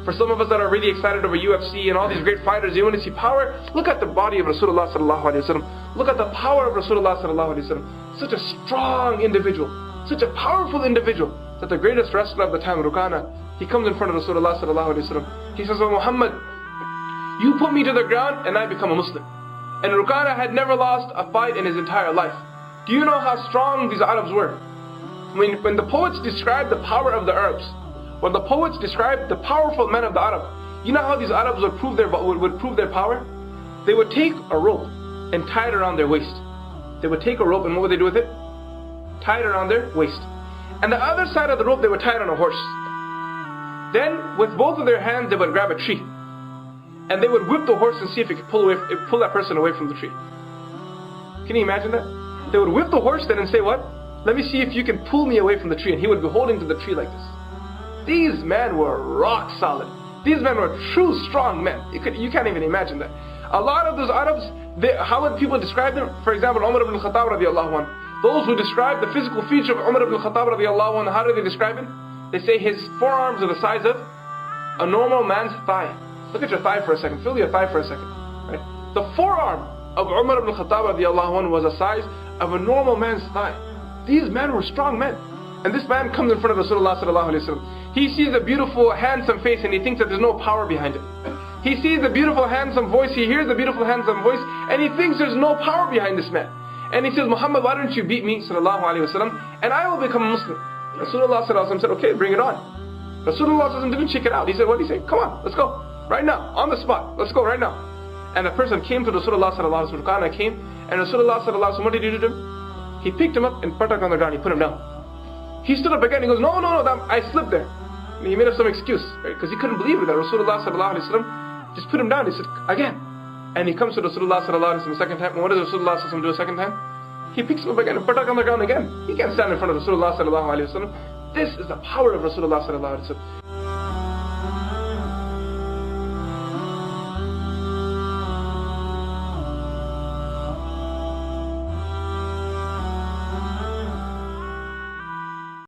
For some of us that are really excited over UFC and all these great fighters, you want to see power? Look at the body of Rasulullah sallallahu alaihi wasallam. Look at the power of Rasulullah sallallahu alaihi wasallam. Such a strong individual, such a powerful individual, that the greatest wrestler of the time, Rukana, he comes in front of Rasulullah sallallahu alaihi wasallam. He says, "Oh Muhammad, you put me to the ground and I become a Muslim." And Rukana had never lost a fight in his entire life. Do you know how strong these Arabs were? When the poets describe the power of the Arabs, when the poets describe the powerful men of the Arab, you know how these Arabs would prove their power? They would take a rope and tie it around their waist. They would take a rope, and what would they do with it? Tie it around their waist. And the other side of the rope, they would tie it on a horse. Then, with both of their hands, they would grab a tree. And they would whip the horse and see if it could pull that person away from the tree. Can you imagine that? They would whip the horse then and say, "What? Let me see if you can pull me away from the tree." And he would be holding to the tree like this. These men were rock solid. These men were true strong men. You can't even imagine that. A lot of those Arabs, how would people describe them? For example, Umar ibn Khattab radiallahu anhu. Those who describe the physical feature of Umar ibn Khattab radiallahu anhu, how do they describe him? They say his forearms are the size of a normal man's thigh. Look at your thigh for a second. Feel your thigh for a second. Right? The forearm of Umar ibn Khattab radiallahu anhu was the size of a normal man's thigh. These men were strong men. And this man comes in front of Rasulullah sallallahu alaihi wasallam. He sees a beautiful, handsome face and he thinks that there's no power behind it. He sees the beautiful, handsome voice. He hears the beautiful, handsome voice, and he thinks there's no power behind this man. And he says, "Muhammad, why don't you beat me, sallallahu alaihi wasallam, and I will become a Muslim." Rasulullah sallallahu alaihi wasallam said, "Okay, bring it on." Rasulullah sallallahu alaihi wasallam didn't check it out. He said, "What did he say? Come on, let's go right now, on the spot. Let's go right now." And a person came to Rasulullah sallallahu alaihi wasallam. Rukana came, and Rasulullah sallallahu alaihi wasallam, what did he do to him? He picked him up and put him on the ground. He put him down. He stood up again. He goes, "No, I slipped there." And he made up some excuse, right? Because he couldn't believe it that Rasulullah sallallahu alaihi wasallam just put him down. He said, "Again." And he comes to Rasulullah sallallahu alaihi wasallam a second time. And what does Rasulullah sallallahu alaihi wasallam do a second time? He picks him up again and put him on the ground again. He can't stand in front of Rasulullah sallallahu alaihi wasallam. This is the power of Rasulullah sallallahu alaihi wasallam.